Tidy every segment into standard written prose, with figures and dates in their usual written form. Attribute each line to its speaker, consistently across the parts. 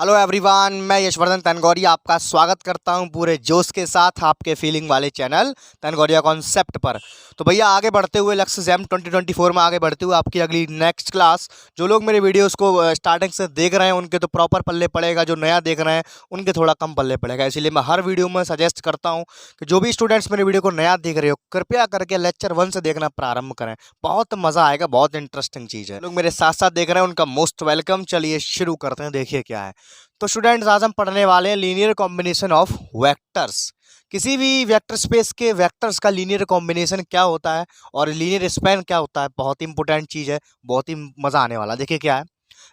Speaker 1: Hello everyone, मैं यशवर्धन तनगौरिया आपका स्वागत करता हूं पूरे जोश के साथ आपके फीलिंग वाले चैनल तनगौरिया कॉन्सेप्ट पर। तो भैया आगे बढ़ते हुए लक्ष्य जैम 2024 में आगे बढ़ते हुए आपकी अगली नेक्स्ट क्लास, जो लोग मेरे वीडियोस को स्टार्टिंग से देख रहे हैं उनके तो प्रॉपर पल्ले पड़ेगा, जो नया देख रहे हैं उनके थोड़ा कम पल्ले पड़ेगा। इसलिए मैं हर वीडियो में सजेस्ट करता हूँ कि जो भी स्टूडेंट्स मेरे वीडियो को नया देख रहे हो कृपया करके लेक्चर 1 से देखना प्रारंभ करें। बहुत मज़ा आएगा, बहुत इंटरेस्टिंग चीज़ है। लोग मेरे साथ साथ देख रहे हैं उनका मोस्ट वेलकम। चलिए शुरू करते हैं, देखिए क्या है। तो स्टूडेंट्स आज हम पढ़ने वाले हैं लीनियर कॉम्बिनेशन ऑफ वेक्टर्स। किसी भी वेक्टर स्पेस के वेक्टर्स का लीनियर कॉम्बिनेशन क्या होता है और लीनियर स्पैन क्या होता है। बहुत ही इंपॉर्टेंट चीज़ है, बहुत ही मज़ा आने वाला। देखिए क्या है।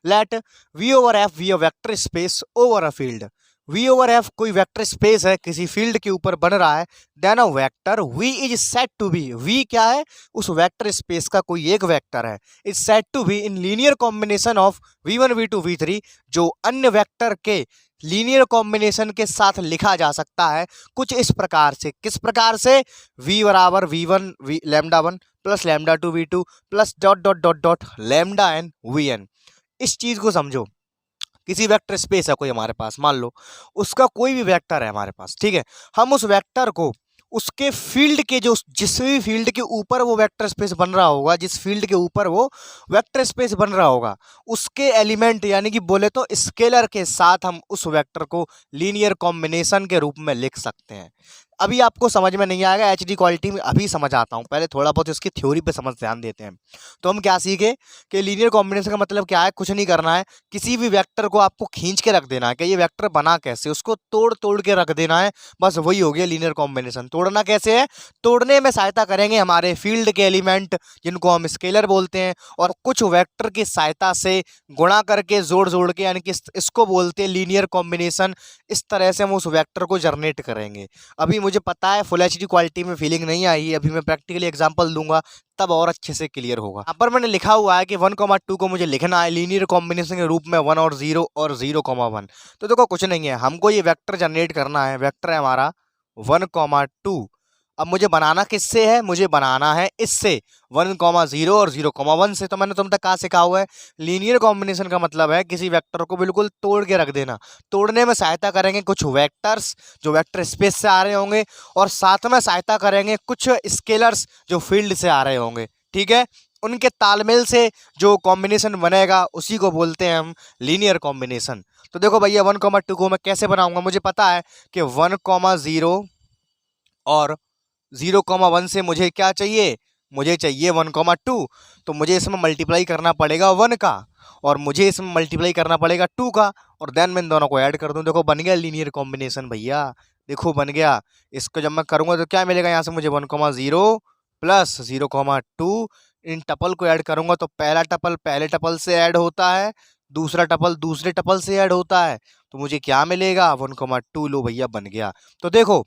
Speaker 1: Let V over F V a vector space over a field. V over F कोई वेक्टर स्पेस है, किसी फील्ड के ऊपर बन रहा है। Then a vector V is said to be, V क्या है, उस वेक्टर स्पेस का कोई एक वेक्टर है, is said to be in linear combination of v1 v2 v3, जो अन्य वेक्टर के लीनियर कॉम्बिनेशन के साथ लिखा जा सकता है कुछ इस प्रकार से। किस प्रकार से? v बराबर v1 lambda 1 plus lambda 2 v2 plus dot dot dot dot lambda n vn। इस चीज को समझो। किसी वेक्टर स्पेस है कोई हमारे पास, मान लो उसका कोई भी वेक्टर है हमारे पास, ठीक है। हम उस वेक्टर को उसके फील्ड के जो जिस भी फील्ड के ऊपर वो वेक्टर स्पेस बन रहा होगा, जिस फील्ड के ऊपर वो वेक्टर स्पेस बन रहा होगा, उसके एलिमेंट यानी कि बोले तो स्केलर के साथ हम उस वेक्टर को लीनियर कॉम्बिनेशन के रूप में लिख सकते हैं। अभी आपको समझ में नहीं आएगा, एचडी क्वालिटी में अभी समझ आता हूँ, पहले थोड़ा बहुत इसकी थ्योरी पे समझ ध्यान देते हैं। तो हम क्या सीखे कि लीनियर कॉम्बिनेशन का मतलब क्या है। कुछ नहीं करना है, किसी भी वेक्टर को आपको खींच के रख देना है कि ये वेक्टर बना कैसे, उसको तोड़ तोड़ के रख देना है, बस वही हो गया लीनियर कॉम्बिनेशन। तोड़ना कैसे है? तोड़ने में सहायता करेंगे हमारे फील्ड के एलिमेंट जिनको हम स्केलर बोलते हैं, और कुछ वेक्टर की सहायता से गुणा करके जोड़ जोड़ के, यानी कि इसको बोलते हैं लीनियर कॉम्बिनेशन। इस तरह से हम उस वेक्टर को जनरेट करेंगे। अभी मुझे पता है फुल एचडी क्वालिटी में फीलिंग नहीं आई, अभी मैं प्रैक्टिकली एग्जांपल दूंगा तब और अच्छे से क्लियर होगा। यहाँ पर मैंने लिखा हुआ है कि 1,2 को मुझे लिखना है लीनियर कॉम्बिनेशन के रूप में 1 और 0 और 0,1। तो देखो कुछ नहीं है, हमको ये वेक्टर जनरेट करना है। वेक्टर है हमारा 1,2। अब मुझे बनाना किससे है? मुझे बनाना है इससे 1,0 और 0,1 से। तो मैंने तुम तक कहाँ सिखा हुआ है, लीनियर कॉम्बिनेशन का मतलब है किसी वेक्टर को बिल्कुल तोड़ के रख देना। तोड़ने में सहायता करेंगे कुछ वेक्टर्स जो वेक्टर स्पेस से आ रहे होंगे, और साथ में सहायता करेंगे कुछ स्केलर्स जो फील्ड से आ रहे होंगे, ठीक है। उनके तालमेल से जो कॉम्बिनेशन बनेगा उसी को बोलते हैं हम लीनियर कॉम्बिनेशन। तो देखो भैया 1,2 को मैं कैसे बनाऊंगा। मुझे पता है कि 1,0 और 0,1 से मुझे क्या चाहिए, मुझे चाहिए 1,2। तो मुझे इसमें मल्टीप्लाई करना पड़ेगा 1 का, और मुझे इसमें मल्टीप्लाई करना पड़ेगा 2 का, और देन मैं इन दोनों को ऐड कर दूं। देखो बन गया लीनियर कॉम्बिनेशन भैया, देखो बन गया। इसको जब मैं करूंगा तो क्या मिलेगा यहाँ से मुझे 1,0 प्लस 0,2। इन टपल को ऐड करूंगा तो पहला टपल पहले टपल से ऐड होता है, दूसरा टपल दूसरे टपल से ऐड होता है, तो मुझे क्या मिलेगा 1,2। लो भैया बन गया। तो देखो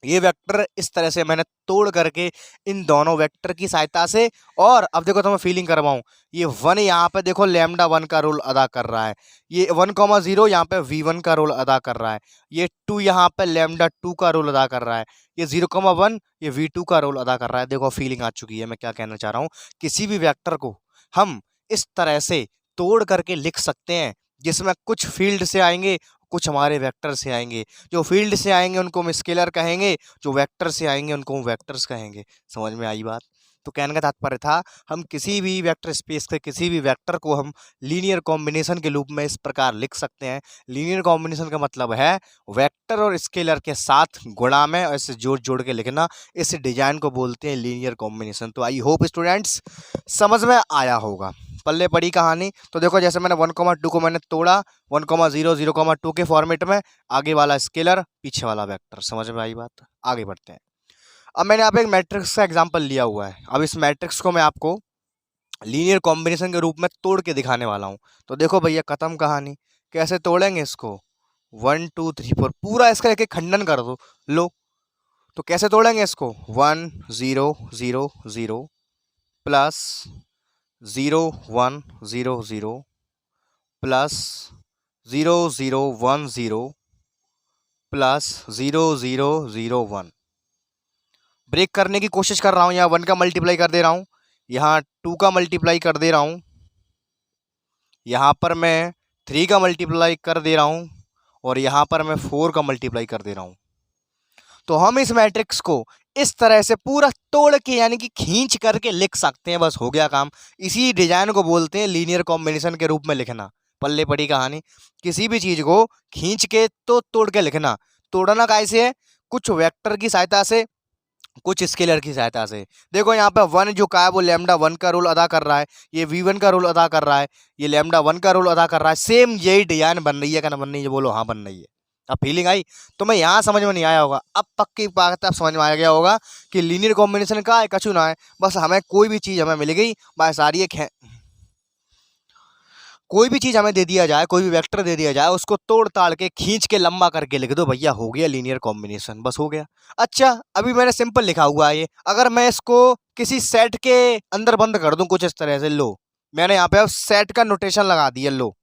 Speaker 1: ये वेक्टर इस तरह से मैंने तोड़ करके इन दोनों वेक्टर की सहायता से, और अब देखो तो मैं फीलिंग करवाऊं, ये 1 यहाँ पे देखो लैम्डा 1 का रोल अदा कर रहा है, ये 1,0 यहाँ पे v1 का रोल अदा कर रहा है, ये 2 यहाँ पे लैम्डा 2 का रोल अदा कर रहा है, ये 0,1 ये v2 का रोल अदा कर रहा है। देखो फीलिंग आ चुकी है। मैं क्या कहना चाह रहा हूँ, किसी भी वेक्टर को हम इस तरह से तोड़ करके लिख सकते हैं जिसमें कुछ फील्ड से आएंगे, कुछ हमारे वेक्टर से आएंगे। जो फील्ड से आएंगे उनको हम स्केलर कहेंगे, जो वेक्टर से आएंगे उनको हम वेक्टर्स कहेंगे। समझ में आई बात? तो कहने का तात्पर्य था हम किसी भी वेक्टर स्पेस के किसी भी वेक्टर को हम लीनियर कॉम्बिनेशन के रूप में इस प्रकार लिख सकते हैं। लीनियर कॉम्बिनेशन का मतलब है वेक्टर और स्केलर के साथ गुणा में ऐसे जोड़ जोड़ के लिखना। इस डिजाइन को बोलते हैं लीनियर कॉम्बिनेशन। तो आई होप स्टूडेंट्स समझ में आया होगा। पल्ले पड़ी कहानी। तो देखो जैसे मैंने 1,2 को मैंने तोड़ा 1,0 0,2 के फॉर्मेट में, आगे वाला स्केलर पीछे वाला वेक्टर। समझ में आई बात? आगे बढ़ते हैं। अब मैंने यहाँ पे एक मैट्रिक्स का एग्जांपल लिया हुआ है। अब इस मैट्रिक्स को मैं आपको लीनियर कॉम्बिनेशन के रूप में तोड़ के दिखाने वाला हूँ। तो देखो भैया खत्म कहानी। कैसे तोड़ेंगे इसको? 1 2 3 4 पूरा इसका एक एक खंडन कर दो। लो तो कैसे तोड़ेंगे इसको? 1 0 0 0 प्लस 0 1 0 0 प्लस 0 0 1 0 प्लस 0 0 0 1। ब्रेक करने की कोशिश कर रहा हूँ। यहाँ 1 का मल्टीप्लाई कर दे रहा हूँ, यहाँ 2 का मल्टीप्लाई कर दे रहा हूँ, यहाँ पर मैं 3 का मल्टीप्लाई कर दे रहा हूँ और यहाँ पर मैं 4 का मल्टीप्लाई कर दे रहा हूँ। तो हम इस मैट्रिक्स को इस तरह से पूरा तोड़ के यानी कि खींच करके लिख सकते हैं। बस हो गया काम। इसी डिजाइन को बोलते हैं लीनियर कॉम्बिनेशन के रूप में लिखना। पल्ले पड़ी कहानी। किसी भी चीज को खींच के तो तोड़ के लिखना। तोड़ना कैसे है? कुछ वेक्टर की सहायता से, कुछ स्केलर की सहायता से। देखो यहाँ पे 1 जो का है वो लैम्डा 1 का रोल अदा कर रहा है, ये v1 का रोल अदा कर रहा है, ये लैम्डा 1 का रोल अदा कर रहा है। सेम यही डिजाइन बन रही है। क्या बन रही है? बोलो हाँ बन रही है। अब फीलिंग आई? तो मैं यहाँ समझ में नहीं आया होगा, अब पक्की बात अब समझ में आ गया होगा कि लीनियर कॉम्बिनेशन का है, कछु ना है। बस हमें कोई भी चीज़ हमें मिल गई, बस सारी एक है, कोई भी चीज़ हमें दे दिया जाए, कोई भी वेक्टर दे दिया जाए, उसको तोड़ ताड़ के खींच के लंबा करके लिख दो भैया, हो गया लीनियर कॉम्बिनेशन। बस हो गया। अच्छा अभी मैंने सिंपल लिखा हुआ है ये, अगर मैं इसको किसी सेट के अंदर बंद कर दूं कुछ इस तरह से, लो मैंने यहाँ पे अब सेट का नोटेशन लगा दिया। लो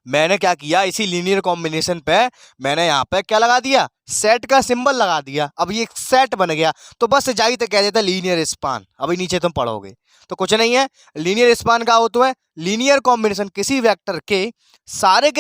Speaker 1: मैंने क्या किया, इसी लीनियर कॉम्बिनेशन पे मैंने यहाँ पे क्या लगा दिया, सेट का सिंबल लगा दिया। अब ये सेट बन गया। तो बस जाई तो कह देता लीनियर स्पान। अभी नीचे तुम पढ़ोगे तो कुछ नहीं है। लीनियर स्पान का होता है लीनियर कॉम्बिनेशन, किसी वेक्टर के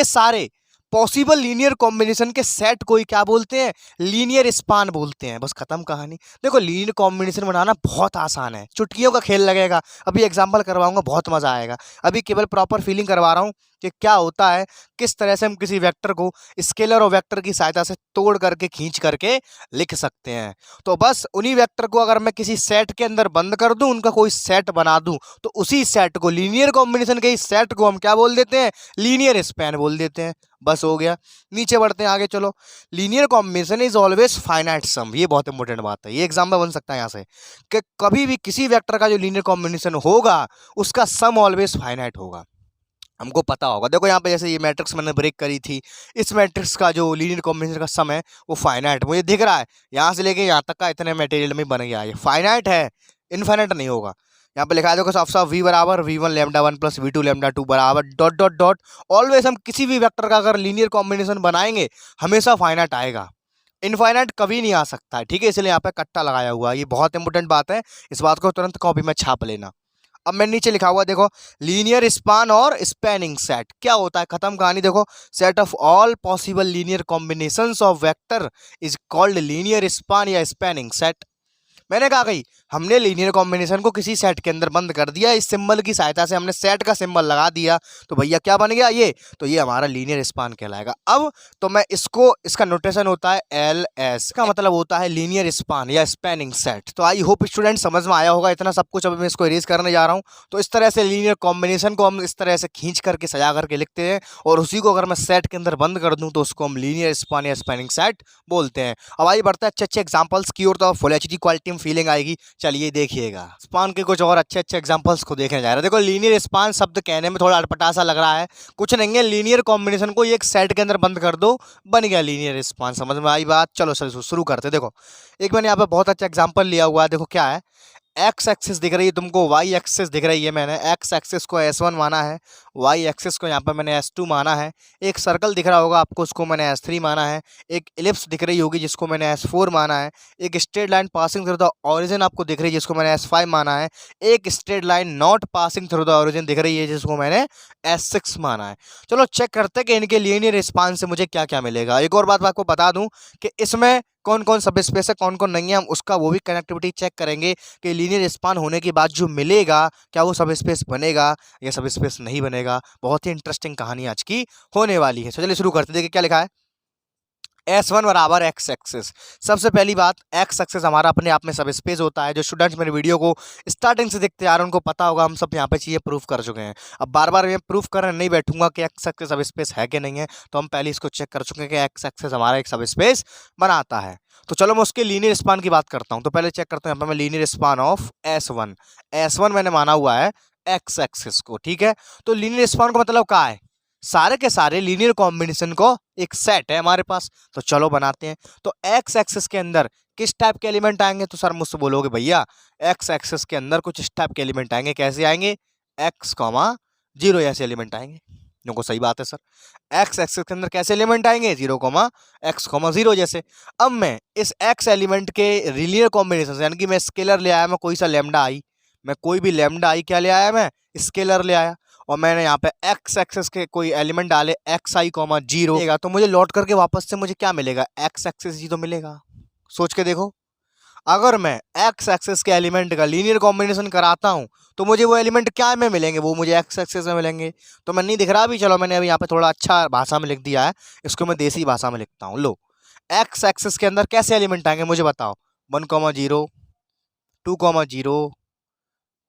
Speaker 1: सारे पॉसिबल लीनियर कॉम्बिनेशन के सेट को ही क्या बोलते हैं? लीनियर स्पान बोलते हैं। बस खत्म कहानी। देखो लीनियर कॉम्बिनेशन बनाना बहुत आसान है, चुटकियों का खेल लगेगा। अभी एग्जांपल करवाऊंगा, बहुत मजा आएगा। अभी केवल प्रॉपर फीलिंग करवा रहा हूँ कि क्या होता है, किस तरह से हम किसी वेक्टर को स्केलर और वेक्टर की सहायता से तोड़ करके खींच करके लिख सकते हैं। तो बस उन्हीं वेक्टर को अगर मैं किसी सेट के अंदर बंद कर दूं, उनका कोई सेट बना दूं, तो उसी सेट को, लीनियर कॉम्बिनेशन के इस सेट को हम क्या बोल देते हैं? लीनियर स्पैन बोल देते हैं। बस हो गया। नीचे बढ़ते हैं आगे, चलो। Linear combination is always finite sum. ये बहुत इंपॉर्टेंट बात है, ये एग्जाम्पल बन सकता है यहाँ से कि कभी भी किसी वेक्टर का जो लीनियर कॉम्बिनेशन होगा उसका सम ऑलवेज फाइनाइट होगा। हमको पता होगा। देखो यहाँ पे जैसे ये मैट्रिक्स मैंने ब्रेक करी थी, इस मैट्रिक्स का जो लीनियर कॉम्बिनेशन का सम है वो फाइनाइट मुझे दिख रहा है। यहाँ से लेके यहाँ तक का इतने मटेरियल में बन गया है, ये फाइनाइट है, इनफाइनाइट नहीं होगा। यहाँ पे लिखा है देखो, साफ साफ v बराबर v1 lambda 1 plus v2 lambda 2 बराबर डॉट डॉट डॉट। ऑलवेज हम किसी भी वेक्टर का अगर लीनियर कॉम्बिनेशन बनाएंगे हमेशा फाइनाइट आएगा, इनफाइनाइट कभी नहीं आ सकता है। ठीक है, इसलिए यहाँ पे कट्टा लगाया हुआ है। ये बहुत इंपॉर्टेंट बात है, इस बात को तुरंत कॉपी में छाप लेना। अब मैं नीचे लिखा हुआ देखो, लीनियर स्पान और स्पैनिंग सेट क्या होता है? खत्म कहानी। देखो, set of all possible linear combinations of vector is called linear span या स्पैनिंग सेट। मैंने कहा गई, हमने लीनियर कॉम्बिनेशन को किसी सेट के अंदर बंद कर दिया, इस सिंबल की सहायता से हमने सेट का सिंबल लगा दिया, तो भैया क्या बन गया ये? तो ये हमारा लीनियर स्पान कहलाएगा। अब तो मैं इसको, इसका नोटेशन होता है एल एस, का मतलब होता है लीनियर स्पान या स्पैनिंग सेट। तो आई होप स्टूडेंट समझ में आया होगा इतना सब कुछ। अभी मैं इसको इरेज करने जा रहा हूँ। तो इस तरह से लीनियर कॉम्बिनेशन को हम इस तरह से खींच करके सजा करके लिखते हैं, और उसी को अगर मैं सेट के अंदर बंद कर दूँ तो उसको हम लीनियर स्पान या स्पैनिंग सेट बोलते हैं। अब आइए बढ़ता है अच्छे अच्छे एग्जाम्पल्स की ओर, तो फुल एचडी क्वालिटी में फीलिंग आएगी। चलिए देखिएगा, स्पान के कुछ और अच्छे अच्छे एग्जांपल्स को देखने जा रहे हैं। देखो, लीनियर स्पान शब्द कहने में थोड़ा अटपटा सा लग रहा है, कुछ नहीं है। लीनियर कॉम्बिनेशन को एक सेट के अंदर बंद कर दो, बन गया लीनियर स्पान। समझ में आई बात? चलो शुरू करते हैं। देखो, एक मैंने यहाँ पे बहुत अच्छा एग्जाम्पल लिया हुआ है। देखो क्या है, एक्स एक्सिस दिख रही है तुमको, वाई एक्सिस दिख रही है। मैंने एक्स एक्सिस को S1 माना है, वाई एक्सिस को यहाँ पर मैंने S2 माना है। एक सर्कल दिख रहा होगा आपको, उसको मैंने S3 माना है। एक इलिप्स दिख रही होगी जिसको मैंने S4 माना है। एक straight line passing through the origin आपको दिख रही है जिसको मैंने S5 माना है। एक straight line not passing through the origin दिख रही है जिसको मैंने S6 माना है। चलो चेक करते हैं कि इनके लीनियर स्पान से मुझे क्या क्या मिलेगा। एक और बात मैं आपको बता दूं कि इसमें कौन कौन सब स्पेस है, कौन कौन नहीं है, हम उसका वो भी कनेक्टिविटी चेक करेंगे कि लीनियर स्पान होने के बाद जो मिलेगा क्या वो सब स्पेस बनेगा या सब स्पेस नहीं बनेगा। बहुत ही इंटरेस्टिंग कहानी आज की होने वाली है। तो चलिए शुरू करते, देखिए क्या लिखा है। S1 बराबर एक्स एक्सिस। सबसे पहली बात, एक्स एक्सिस हमारा अपने आप में सब स्पेस होता है। जो स्टूडेंट्स मेरे वीडियो को स्टार्टिंग से देखते आ रहे हैं उनको पता होगा, हम सब यहाँ पे चीज़ें प्रूफ कर चुके हैं। अब बार बार मैं प्रूफ करने नहीं बैठूंगा कि एक्स एक्सिस सब स्पेस है कि नहीं है, तो हम पहले इसको चेक कर चुके हैं कि एक्स एक्सिस हमारा एक सब स्पेस बनाता है। तो चलो मैं उसके लीनियर स्पान की बात करता हूँ। तो पहले चेक करते हैं यहाँ पर मैं लीनियर स्पान ऑफ S1 मैंने माना हुआ है एक्स एक्सिस को। ठीक है, तो लीनियर स्पान का मतलब क्या है? सारे के सारे लीनियर कॉम्बिनेशन को एक सेट है हमारे पास, तो चलो बनाते हैं। तो एक्स एक्सिस के अंदर किस टाइप के एलिमेंट आएंगे? तो सर मुझसे बोलोगे भैया एक्स एक्सिस के अंदर कुछ इस टाइप के एलिमेंट आएंगे। कैसे आएंगे? एक्स कॉमा जीरो ऐसे एलिमेंट आएंगे। देखो सही बात है सर, एक्स एक्सिस के अंदर कैसे एलिमेंट आएंगे? 0, x, 0 जैसे। अब मैं इस एक्स एलिमेंट के लीनियर कॉम्बिनेशन यानी कि मैं स्केलर ले आया, मैं कोई सा लैम्डा आई, मैं कोई भी लैम्डा आई क्या ले आया, मैं स्केलर ले आया। और मैंने यहाँ पे एक्स एक्सिस के कोई एलिमेंट डाले xi, 0, तो मुझे लौट करके वापस से मुझे क्या मिलेगा, एक्स एक्सिस ही तो मिलेगा। सोच के देखो, अगर मैं एक्स एक्सिस के एलिमेंट का लीनियर कॉम्बिनेशन कराता हूँ तो मुझे वो एलिमेंट क्या में मिलेंगे, वो मुझे एक्स एक्सिस में मिलेंगे। तो मैं नहीं दिख रहा अभी, चलो मैंने अभी यहाँ पे थोड़ा अच्छा भाषा में लिख दिया है, इसको मैं देसी भाषा में लिखता हूँ। लो, एक्स एक्सिस के अंदर कैसे एलिमेंट आएंगे मुझे बताओ, 1, 2, 0,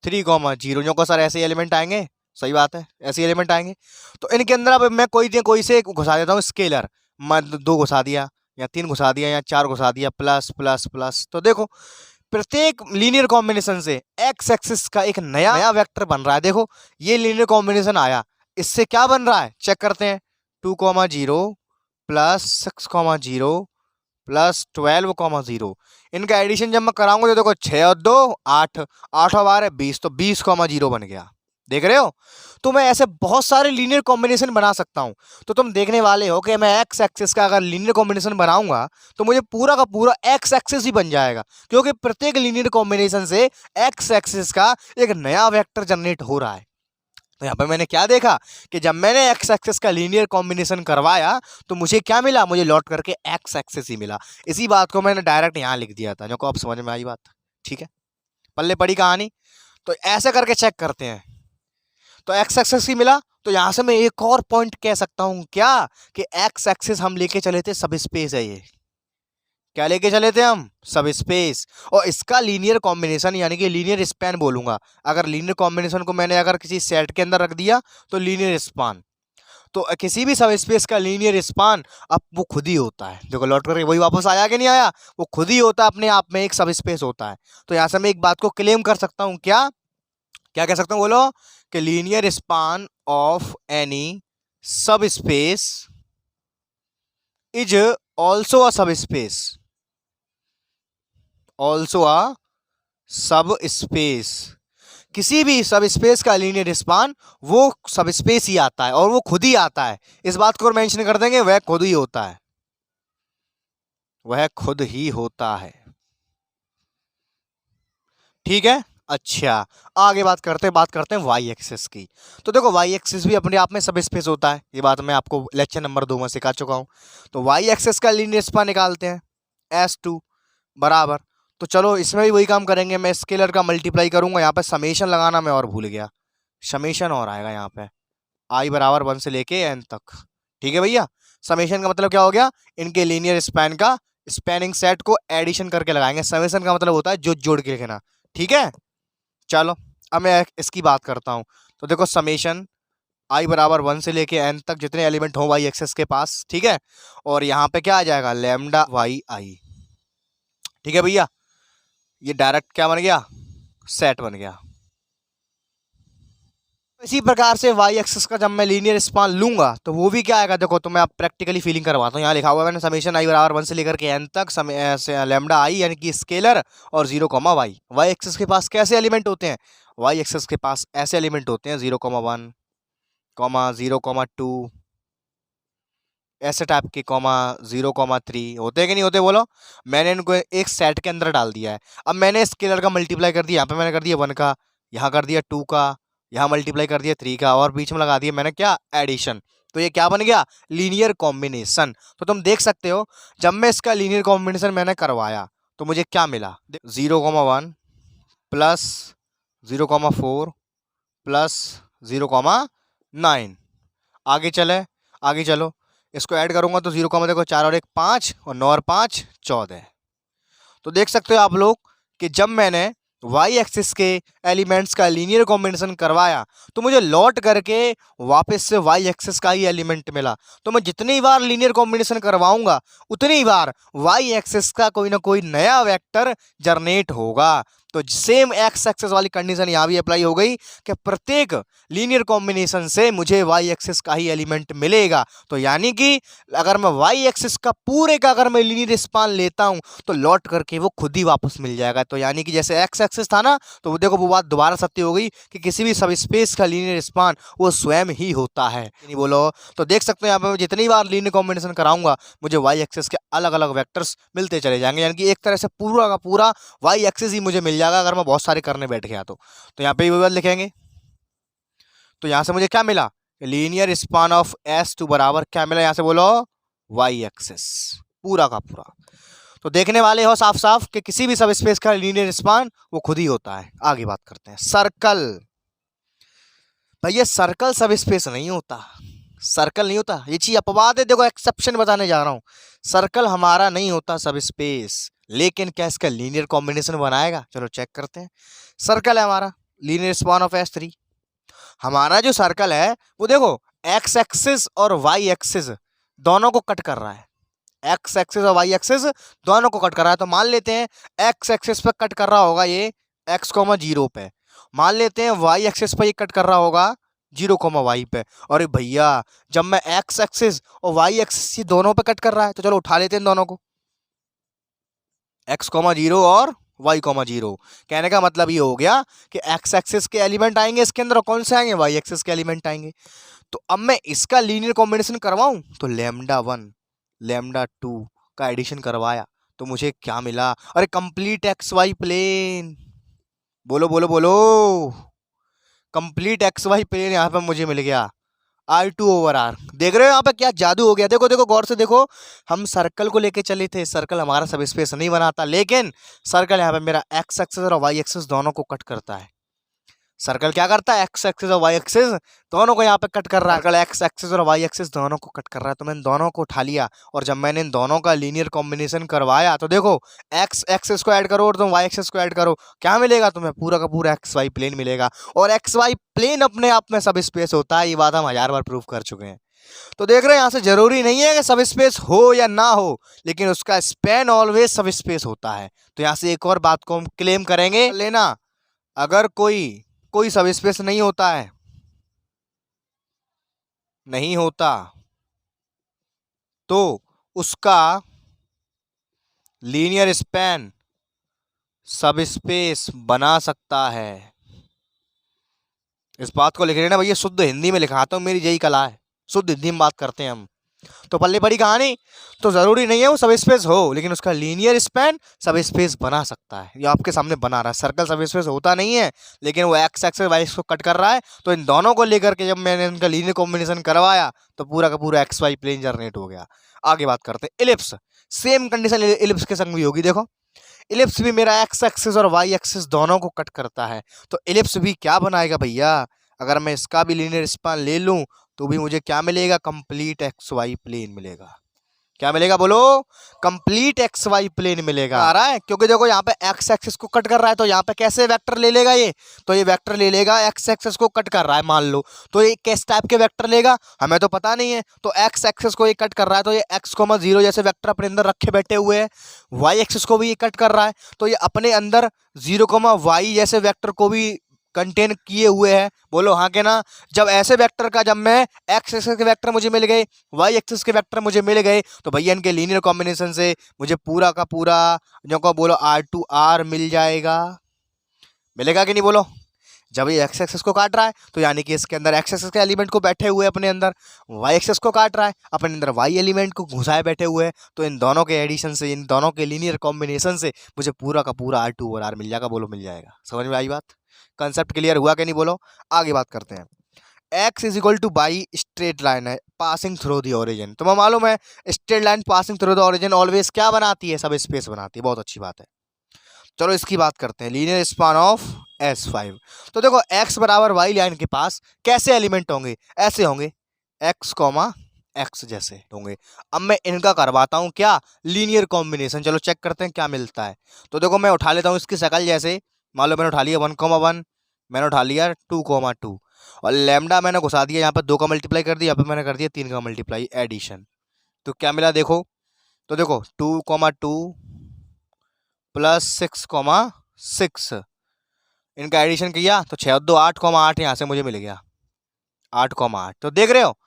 Speaker 1: 3, 0, जो को सर ऐसे एलिमेंट आएंगे। सही बात है, ऐसे एलिमेंट आएंगे। तो इनके अंदर अब मैं कोई से घुसा देता हूँ स्केलर, मैं 2 घुसा दिया या 3 घुसा दिया या 4 घुसा दिया, प्लस प्लस प्लस। तो देखो प्रत्येक लीनियर कॉम्बिनेशन से एक्स एक्सिस का एक नया नया वेक्टर बन रहा है। देखो ये लीनियर कॉम्बिनेशन आया, इससे क्या बन रहा है चेक करते हैं, 2, 0 प्लस 6, 0 प्लस 12, 0। इनका एडिशन जब मैं कराऊंगा तो देखो 6 और 2 8, 8 और 12 20, तो 20, 0 बन गया। देख रहे हो, तो मैं ऐसे बहुत सारे लीनियर कॉम्बिनेशन बना सकता हूं। तो तुम देखने वाले हो कि मैं एक्स एक्सिस का अगर लीनियर कॉम्बिनेशन बनाऊंगा तो मुझे पूरा का पूरा एक्स एक्सिस ही बन जाएगा, क्योंकि प्रत्येक लीनियर कॉम्बिनेशन से एक्स एक्सिस का एक नया वेक्टर जनरेट हो रहा है। तो यहाँ पे मैंने क्या देखा कि जब मैंने एक्स एक्सिस का लीनियर कॉम्बिनेशन करवाया तो मुझे क्या मिला, मुझे लौट करके एक्स एक्सिस ही मिला। इसी बात को मैंने डायरेक्ट यहाँ लिख दिया था, जो को अब समझ में आई बात। ठीक है, पल्ले पड़ी कहानी। तो ऐसे करके चेक करते हैं, तो एक्स एक्सिस ही मिला। तो यहाँ से मैं एक और पॉइंट कह सकता हूँ क्या, कि एक्स एक्सिस हम लेके चले थे सब स्पेस है। ये क्या लेके चले थे हम, सब स्पेस। और इसका लीनियर कॉम्बिनेशन यानी कि लीनियर स्पैन बोलूंगा। अगर लीनियर कॉम्बिनेशन को मैंने अगर किसी सेट के अंदर रख दिया तो लीनियर स्पान, तो किसी भी सब स्पेस का लीनियर स्पान अब वो खुद ही होता है। देखो लौट करके वही वापस आया कि नहीं आया, वो खुद ही होता है, अपने आप में एक सब स्पेस होता है। तो यहाँ से मैं एक बात को क्लेम कर सकता हूँ, क्या क्या कह सकता हूँ बोलो, कि लीनियर स्पान ऑफ एनी सब स्पेस इज ऑल्सो अ सब स्पेस, ऑल्सो अ सब स्पेस। किसी भी सब स्पेस का लीनियर स्पान वो सब स्पेस ही आता है और वो खुद ही आता है। इस बात को मेंशन कर देंगे, वह खुद ही होता है, वह खुद ही होता है। ठीक है, अच्छा आगे बात करते हैं वाई एक्सिस की। तो देखो वाई एक्सिस भी अपने आप में सब स्पेस होता है, ये बात मैं आपको लेक्चर नंबर 2 में सिखा चुका हूँ। तो वाई एक्सिस का लीनियर स्पान निकालते हैं, S2 बराबर। तो चलो इसमें भी वही काम करेंगे, मैं स्केलर का मल्टीप्लाई करूंगा, यहाँ पे समेशन लगाना मैं और भूल गया, समेशन और आएगा यहाँ पे i बराबर 1 से लेके n तक। ठीक है भैया, समेशन का मतलब क्या हो गया, इनके लीनियर स्पैन का स्पैनिंग सेट को एडिशन करके लगाएंगे। समेशन का मतलब होता है जो जोड़ के लिखना। ठीक है, चलो अब मैं इसकी बात करता हूँ। तो देखो समेशन i बराबर 1 से लेके n तक जितने एलिमेंट हो वाई एक्सेस के पास, ठीक है, और यहाँ पे क्या आ जाएगा, लैम्डा वाई आई। ठीक है भैया, ये डायरेक्ट क्या बन गया, सेट बन गया। इसी प्रकार से वाई एक्सिस का जब मैं लीनियर स्पान लूंगा तो वो भी क्या आएगा, देखो तो मैं आप प्रैक्टिकली फीलिंग करवाता हूँ। यहाँ लिखा हुआ है मैंने समेशन i बराबर 1 से लेकर के n तक लैम्डा आई यानी कि स्केलर और 0, वाई एक्सिस के पास कैसे एलिमेंट होते हैं, वाई एक्सिस के पास ऐसे एलिमेंट होते हैं 0, 1, 0, 2 ऐसे टाइप के, 0, 3 होते हैं कि नहीं होते बोलो। मैंने इनको एक सेट के अंदर डाल दिया है। अब मैंने स्केलर का मल्टीप्लाई कर दिया, यहाँ पे मैंने कर दिया 1 का, यहाँ कर दिया 2 का, यहाँ मल्टीप्लाई कर दिया 3 का, और बीच में लगा दिया मैंने क्या, एडिशन। तो ये क्या बन गया, लीनियर कॉम्बिनेशन। तो तुम देख सकते हो जब मैं इसका लीनियर कॉम्बिनेशन मैंने करवाया तो मुझे क्या मिला, 0, 1 प्लस 0, 4 प्लस 0, 9। आगे चलो इसको ऐड करूंगा तो 0, देखो 4 और 1 5 और 9 और 5 14। तो देख सकते हो आप लोग कि जब मैंने वाई एक्सिस के एलिमेंट्स का लीनियर कॉम्बिनेशन करवाया तो मुझे लौट करके वापस से वाई एक्सिस का ही एलिमेंट मिला। तो मैं जितनी बार लीनियर कॉम्बिनेशन करवाऊंगा उतनी बार वाई एक्सिस का कोई ना कोई नया वेक्टर जनरेट होगा। तो सेम एक्स एक्सिस वाली कंडीशन यहाँ भी अप्लाई हो गई कि प्रत्येक लीनियर कॉम्बिनेशन से मुझे वाई एक्सिस का ही एलिमेंट मिलेगा। तो यानी कि अगर मैं वाई एक्सिस का पूरे का अगर मैं लीनियर स्पान लेता हूं तो लौट करके वो खुद ही वापस मिल जाएगा। तो यानी कि जैसे एक्स एक्सिस था ना, तो वो देखो वो बात दोबारा सत्य हो गई कि किसी भी सब स्पेस का लीनियर स्पान वो स्वयं ही होता है, नहीं बोलो। तो देख सकते हो यहाँ पे जितनी बार लीनियर कॉम्बिनेशन कराऊंगा मुझे वाई एक्सिस के अलग अलग वेक्टर्स मिलते चले जाएंगे, यानी कि एक तरह से पूरा का पूरा वाई एक्सिस ही मुझे मिल जाएगा अगर मैं बहुत सारे करने बैठ गया तो यहाँ पे भी बात लिखेंगे। तो यहाँ से मुझे क्या मिला, लीनियर स्पान ऑफ S2 बराबर क्या मिला, यहाँ से बोलो वाई एक्सिस पूरा का पूरा। तो देखने वाले हो साफ साफ कि किसी भी सब स्पेस का लीनियर स्पान वो खुद ही होता है। आगे बात करते हैं सर्कल। भाई ये सर्कल सब स्पेस नहीं होता, सर्कल नहीं होता, ये चीज अपवाद है। देखो एक्सेप्शन बताने जा रहा हूँ, सर्कल हमारा नहीं होता सब स्पेस, लेकिन क्या इसका लीनियर कॉम्बिनेशन बनाएगा, चलो चेक करते हैं। सर्कल है हमारा लीनियर स्पान ऑफ S3, हमारा जो सर्कल है वो देखो एक्स एक्सिस और वाई एक्सिस दोनों को कट कर रहा है, एक्स एक्सिस और वाई एक्सिस दोनों को कट कर रहा है। तो मान लेते हैं एक्स एक्सिस पे कट कर रहा होगा ये x,0 पे, मान लेते हैं वाई एक्सिस पे ये कट कर रहा होगा 0,y पे। अरे भैया जब मैं एक्स एक्सिस और वाई एक्सिस ये दोनों पे कट कर रहा है तो चलो उठा लेते हैं दोनों को, x,0 और y,0। कहने का मतलब ये हो गया कि एक्स एक्सिस के एलिमेंट आएंगे इसके अंदर और कौन से आएंगे, वाई एक्सिस के एलिमेंट आएंगे। तो अब मैं इसका लीनियर कॉम्बिनेशन करवाऊं तो λ1 λ2 का एडिशन करवाया तो मुझे क्या मिला, अरे कंप्लीट एक्स वाई प्लेन, बोलो बोलो बोलो, कंप्लीट एक्स वाई प्लेन यहाँ पे मुझे मिल गया R2/R। देख रहे हो यहाँ पे क्या जादू हो गया, देखो देखो गौर से देखो, हम सर्कल को लेके चले थे, सर्कल हमारा सब स्पेस नहीं बनाता, लेकिन सर्कल यहाँ पे मेरा एक्स एक्सिस और वाई एक्सिस दोनों को कट करता है। सर्कल क्या करता है, एक्स एक्सिस और वाई एक्सिस दोनों को यहाँ पे कट कर रहा है, सर्कल एक्स एक्सिस और वाई एक्सिस दोनों को कट कर रहा है। तो मैंने दोनों को उठा लिया और जब मैंने इन दोनों का लीनियर कॉम्बिनेशन करवाया तो देखो एक्स एक्सिस को ऐड करो और तुम वाई एक्सिस को ऐड करो, क्या मिलेगा तुम्हें, पूरा का पूरा एक्स वाई प्लेन मिलेगा। और एक्स वाई प्लेन अपने आप में सब स्पेस होता है, ये बात हम 1000 बार प्रूव कर चुके हैं। तो देख रहे हैं यहाँ से जरूरी नहीं है कि सब स्पेस हो या ना हो, लेकिन उसका स्पैन ऑलवेज सब स्पेस होता है। तो यहाँ से एक और बात को हम क्लेम करेंगे लेना, अगर कोई सब स्पेस नहीं होता है, नहीं होता तो उसका लीनियर स्पैन सब स्पेस बना सकता है। इस बात को लिख रहे ना भैया, शुद्ध हिंदी में लिखाता हूँ, मेरी यही कला है, शुद्ध हिंदी में बात करते हैं हम। तो पल्ले पड़ी कहानी, तो जरूरी नहीं है वो सब स्पेस हो, लेकिन उसका लीनियर स्पैन सब स्पेस बना सकता है। ये आपके सामने बना रहा है, सर्कल सब स्पेस होता नहीं है, लेकिन वो एक्स एक्सिस वाई एक्सिस को कट कर रहा है। तो इन दोनों को लेकर के जब मैंने इनका लीनियर कॉम्बिनेशन करवाया तो पूरा का पूरा एक्स वाई प्लेन जनरेट हो गया। आगे बात करते हैं इलिप्स, सेम कंडीशन इलिप्स के संग भी होगी। देखो इलिप्स भी मेरा एक्स एक्सिस और वाई एक्सिस दोनों को कट करता है, तो इलिप्स भी क्या बनाएगा भैया, अगर मैं इसका भी लीनियर स्पान ले लूं तो भी मुझे क्या मिलेगा, कंप्लीट एक्स वाई प्लेन मिलेगा। क्या मिलेगा बोलो, कंप्लीट एक्स वाई प्लेन मिलेगा। आ रहा है, क्योंकि देखो यहाँ पे एक्स एक्सिस को कट कर रहा है, तो यहाँ पे कैसे वेक्टर ले लेगा ये, तो ये वेक्टर ले लेगा एक्स एक्सिस को कट कर रहा है मान लो, तो ये किस टाइप के वेक्टर लेगा हमें तो पता नहीं है। तो एक्स एक्सिस को ये कट कर रहा है तो ये x,0 जैसे वेक्टर अपने अंदर रखे बैठे हुए हैं, वाई एक्सिस को भी ये कट कर रहा है तो ये अपने अंदर 0,y जैसे वेक्टर को भी कंटेन किए हुए हैं। बोलो हाँ के ना। जब ऐसे वेक्टर का, जब मैं एक्स एक्सिस के वेक्टर मुझे मिल गए, वाई एक्सिस के वेक्टर मुझे मिल गए, तो भैया इनके लीनियर कॉम्बिनेशन से मुझे पूरा का पूरा जो को बोलो R2R मिल जाएगा। मिलेगा कि नहीं बोलो। जब ये एक्स एक्सिस को काट रहा है तो यानी कि इसके अंदर एक्स एक्सिस के एलिमेंट को बैठे हुए अपने अंदर, वाई एक्सिस को काट रहा है अपने अंदर वाई एलिमेंट को घुसाए बैठे हुए हैं। तो इन दोनों के एडिशन से, इन दोनों के लीनियर कॉम्बिनेशन से मुझे पूरा का पूरा R2R मिल जाएगा। बोलो मिल जाएगा। समझ में आई बात, कंसेप्ट क्लियर हुआ कि नहीं बोलो। आगे बात करते हैं। X is equal two by straight line है पासिंग थ्रू दी ओरिजिन। तुम्हें मालूम है straight line passing through the origin always क्या बनाती है, सब स्पेस बनाती है। बहुत अच्छी बात है। चलो इसकी बात करते हैं, लीनियर स्पान ऑफ S5। तो देखो x बराबर वाई लाइन के पास कैसे एलिमेंट होंगे, ऐसे होंगे x, x जैसे होंगे। अब मैं इनका करवाता हूँ क्या, लीनियर कॉम्बिनेशन। चलो चेक करते हैं क्या मिलता है। तो देखो मैं उठा लेता हूँ इसकी शक्ल, जैसे मान लो मैंने उठा लिया 1,1, मैंने उठा लिया 2,2 और लैम्डा मैंने घुसा दिया यहाँ पर 2 का मल्टीप्लाई कर दिया, यहाँ पर मैंने कर दिया 3 का मल्टीप्लाई एडिशन। तो क्या मिला देखो, तो देखो 2,2 प्लस 6,6 इनका एडिशन किया तो 6 2 8,8 यहाँ से मुझे मिल गया 8,8। तो देख रहे हो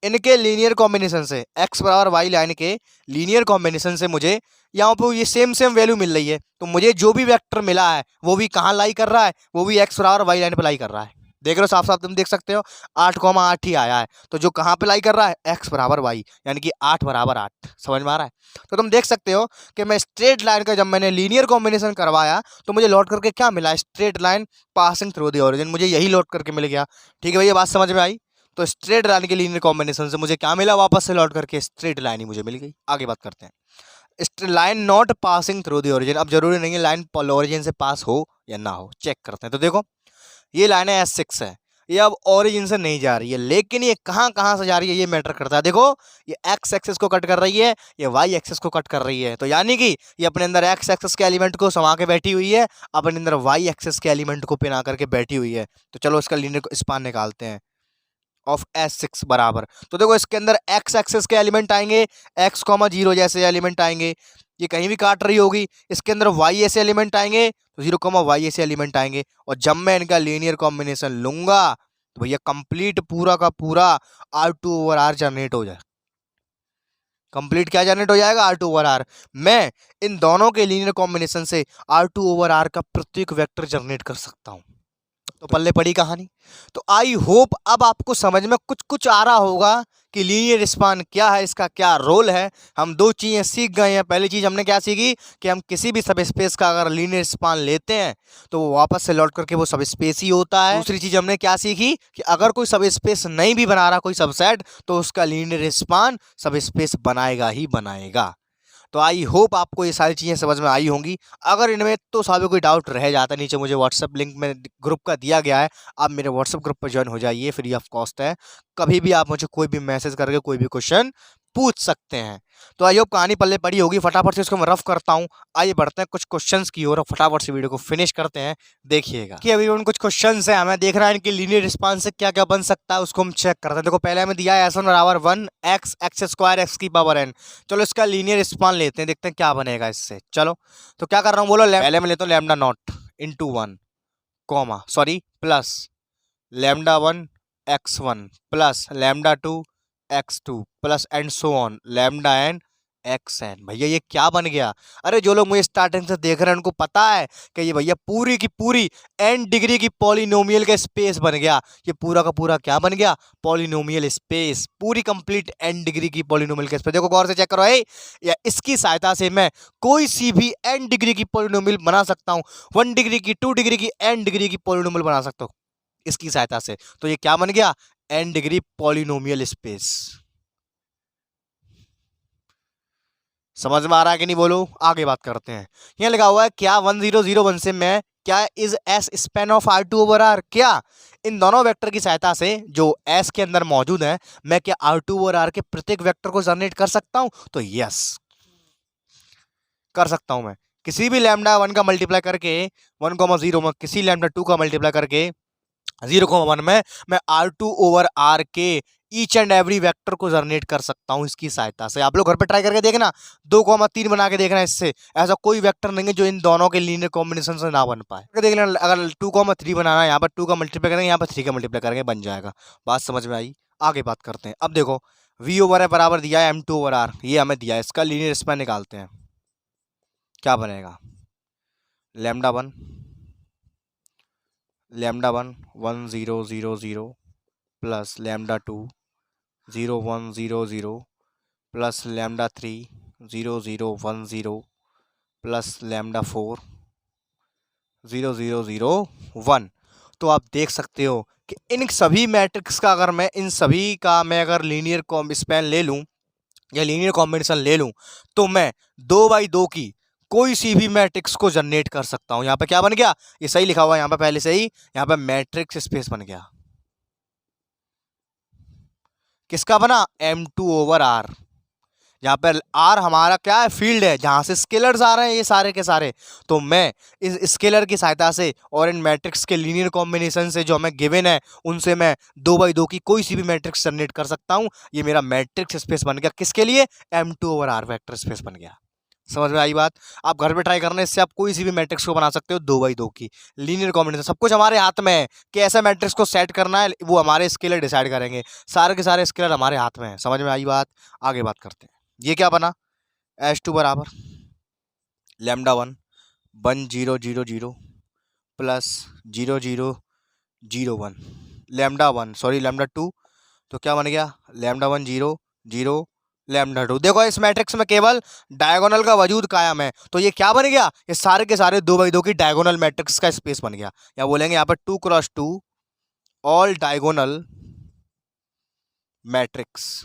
Speaker 1: इनके लीनियर कॉम्बिनेशन से, x बराबर वाई लाइन के लीनियर कॉम्बिनेशन से मुझे यहाँ पर ये सेम वैल्यू मिल रही है। तो मुझे जो भी वेक्टर मिला है वो भी कहाँ लाई कर रहा है, वो भी x बराबर वाई लाइन पर लाई कर रहा है। देख रहे हो, साफ साफ तुम देख सकते हो 8,8 ही आया है। तो जो कहाँ पे लाई कर रहा है, x बराबर y, यानी कि 8 बराबर 8। समझ में आ रहा है? तो तुम देख सकते हो कि मैं स्ट्रेट लाइन का जब मैंने लीनियर कॉम्बिनेशन करवाया तो मुझे लौट करके क्या मिला, straight line passing through the origin, मुझे यही लौट करके मिल गया। ठीक है भैया, बात समझ में आई? तो स्ट्रेट लाइन के लीनियर कॉम्बिनेशन से मुझे क्या मिला, वापस से लौट करके स्ट्रेट लाइन ही मुझे मिल गई। आगे बात करते हैं, line not passing through the origin. अब जरूरी नहीं है लाइन ओरिजिन से पास हो या ना हो, चेक करते हैं। तो देखो ये लाइन है S6 है, ये अब ओरिजिन से नहीं जा रही है, लेकिन ये कहाँ कहाँ से जा रही है ये मैटर करता है। देखो ये x एक्सिस को कट कर रही है, ये y एक्सिस को कट कर रही है, तो यानी कि ये अपने अंदर x एक्सिस के एलिमेंट को समा के बैठी हुई है, अपने अंदर y एक्सिस के एलिमेंट को पिना करके बैठी हुई है। तो चलो इसका लीनियर स्पान निकालते हैं ऑफ S6 बराबर। तो देखो इसके अंदर x एक्सिस के एलिमेंट आएंगे, x, 0 जैसे एलिमेंट आएंगे, ये कहीं भी काट रही होगी। इसके अंदर y ऐसे एलिमेंट आएंगे, तो 0, y ऐसे एलिमेंट आएंगे, और जब मैं इनका लीनियर कॉम्बिनेशन लूंगा तो भैया कंप्लीट पूरा का पूरा R2 ओवर R जनरेट हो जाए। कंप्लीट क्या जनरेट हो जाएगा, R2 ओवर R। मैं इन दोनों के लीनियर कॉम्बिनेशन से R2 ओवर R का प्रत्येक वेक्टर जनरेट कर सकता हूं। तो पल्ले पड़ी कहानी। तो आई होप अब आपको समझ में कुछ कुछ आ रहा होगा कि लीनियर स्पान क्या है, इसका क्या रोल है। हम दो चीजें सीख गए हैं। पहली चीज हमने क्या सीखी कि हम किसी भी सब स्पेस का अगर लीनियर स्पान लेते हैं तो वो वापस से लौट करके वो सब स्पेस ही होता है। दूसरी चीज हमने क्या सीखी कि अगर कोई सब स्पेस नहीं भी बना रहा कोई सबसेट, तो उसका लीनियर स्पान सब स्पेस बनाएगा ही बनाएगा। तो आई होप आपको ये सारी चीज़ें समझ में आई होंगी। अगर इनमें तो सारे कोई डाउट रह जाता है, नीचे मुझे व्हाट्सअप लिंक में ग्रुप का दिया गया है, आप मेरे व्हाट्सअप ग्रुप पर ज्वाइन हो जाइए, फ्री ऑफ कॉस्ट है। कभी भी आप मुझे कोई भी मैसेज करके कोई भी क्वेश्चन पूछ सकते हैं। तो आई होप कहानी पल्ले पड़ी होगी। फटाफट से इसको मैं रफ करता हूँ। आइए बढ़ते हैं कुछ क्वेश्चंस की ओर और फटाफट से वीडियो को फिनिश करते हैं। देखिएगा कि अभी उन कुछ क्वेश्चंस हैं, हमें देखना है इनके लीनियर रिस्पांस से क्या क्या बन सकता है, उसको हम चेक करते हैं। देखो पहले हमें दिया है S1 बराबर 1 x स्क्वायर x की पावर n। चलो इसका लीनियर स्पान लेते हैं, देखते हैं क्या बनेगा इससे। चलो तो क्या कर रहा हूँ बोलो, पहले मैं लेता हूँ lambda nought into 1 comma sorry plus lambda 1 x1 plus lambda 2 x2 plus and so on lambda N xn। भैया ये क्या बन गया? अरे जो लोग मुझे स्टार्टिंग से देख रहे हैं उनको पता है कि ये भैया पूरी की पूरी n डिग्री की पॉलिनोमियल का स्पेस बन गया। ये पूरा का पूरा क्या बन गया? पॉलिनोमियल स्पेस, पूरी कंप्लीट n डिग्री की पॉलिनोमियल का स्पेस। देखो गौर से चेक करो, या इसकी सहायता से मैं कोई सी भी n डिग्री की पॉलिनोमियल बना सकता हूँ। 1 डिग्री की, 2 डिग्री की, n डिग्री की पॉलिनोमियल बना सकता हूँ इसकी सहायता से। तो ये क्या बन गया? n degree polynomial space. समझ में आ रहा है कि नहीं बोलो? आगे बात करते हैं। यहाँ लिखा हुआ है क्या 1001 से मैं क्या is S span of R2 over R, क्या इन दोनों वेक्टर की सहायता से जो S के अंदर मौजूद है मैं क्या R2 ओवर R के प्रत्येक वेक्टर को जनरेट कर सकता हूं? तो यस कर सकता हूं। मैं किसी भी लैम्डा 1 का मल्टीप्लाई करके 1,0 में किसी लैम्डा 2 का मल्टीप्लाई करके 0,1 में मैं R2 ओवर R के ईच एंड एवरी वेक्टर को जनरेट कर सकता हूं इसकी सहायता से। आप लोग घर पे ट्राई करके देखना, 2,3 बना के देखना। इससे ऐसा कोई वेक्टर नहीं है जो इन दोनों के लीनियर कॉम्बिनेशन से ना बन पाए। देख लेना, अगर 2,3 बनाना है, यहाँ पर 2 का मल्टीप्लाई करेंगे, यहाँ पर 3 का मल्टीप्लाई करेंगे, बन जाएगा। बात समझ में आई? आगे बात करते हैं। अब देखो V ओवर है बराबर दिया है M2 ओवर R, ये हमें दिया है, इसका लीनियर स्पैन निकालते हैं। क्या बनेगा? Lambda 1 1,0,0,0 plus lambda 2 0,1,0,0 plus lambda 3 0,0,1,0 plus lambda 4 0,0,0,1। तो आप देख सकते हो कि इन सभी मैट्रिक्स का अगर मैं इन सभी का मैं अगर लीनियर स्पैन ले लूँ या लीनियर कॉम्बिनेशन ले लूँ तो मैं 2/2 की कोई सी भी मैट्रिक्स को जनरेट कर सकता हूँ। यहाँ पे क्या बन गया? ये सही लिखा हुआ है यहाँ पे पहले से ही, यहाँ पे मैट्रिक्स स्पेस बन गया। किसका बना? M2 over R। यहाँ पर R हमारा क्या है? फील्ड है जहाँ से स्केलर्स आ रहे हैं ये सारे के सारे। तो मैं इस स्केलर की सहायता से और इन मैट्रिक्स के लीनियर कॉम्बिनेशन से जो हमें गिवन है उनसे मैं 2/2 की कोई सी भी मैट्रिक्स जनरेट कर सकता हूँ। ये मेरा मैट्रिक्स स्पेस बन गया। किसके लिए? M2 over R vector space बन गया। समझ में आई बात? आप घर पे ट्राई करना, इससे आप कोई सी भी मैट्रिक्स को बना सकते हो 2/2 की लीनियर कॉम्बिनेशन। सब कुछ हमारे हाथ में है कि ऐसा मैट्रिक्स को सेट करना है, वो हमारे स्केलर डिसाइड करेंगे। सारे के सारे स्केलर हमारे हाथ में है। समझ में आई बात? आगे बात करते हैं। ये क्या बना? S2 बराबर lambda 1 1,0,0,0 plus 0,0,0,0 0 1, lambda 1 sorry lambda 2, तो क्या बन गया लैम्डा 1 0 0 लैम्डा 2। देखो इस मैट्रिक्स में केवल डायगोनल का वजूद कायम है, तो ये क्या बन गया, ये सारे के सारे 2 बाई 2 की डायगोनल मैट्रिक्स का स्पेस बन गया, या बोलेंगे यहाँ पर 2 क्रॉस 2 ऑल डायगोनल मैट्रिक्स।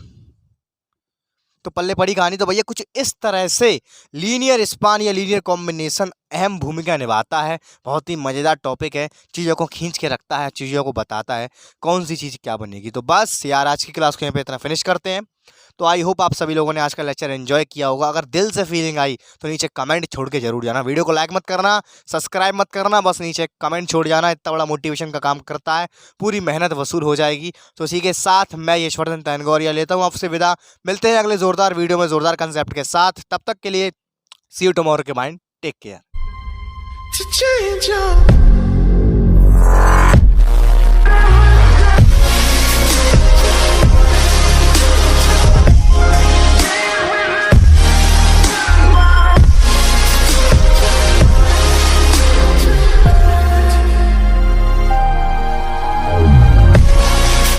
Speaker 1: तो पल्ले पड़ी कहानी। तो भैया कुछ इस तरह से लीनियर स्पान या लीनियर कॉम्बिनेशन अहम भूमिका निभाता है। बहुत ही मज़ेदार टॉपिक है, चीज़ों को खींच के रखता है, चीज़ों को बताता है कौन सी चीज़ क्या बनेगी। तो बस यार आज की क्लास को यहाँ पे इतना फिनिश करते हैं। तो आई होप आप सभी लोगों ने आज का लेक्चर एंजॉय किया होगा। अगर दिल से फीलिंग आई तो नीचे कमेंट छोड़ के जरूर जाना। वीडियो को लाइक मत करना, सब्सक्राइब मत करना, बस नीचे कमेंट छोड़ जाना, इतना बड़ा मोटिवेशन का काम करता है। पूरी मेहनत वसूल हो जाएगी। तो इसी के साथ मैं यशवर्धन तनगौरिया लेता हूँ आपसे विदा। मिलते हैं अगले जोरदार वीडियो में जोरदार कंसेप्ट के साथ। तब तक के लिए सी यू टुमारो के माइंड, टेक केयर।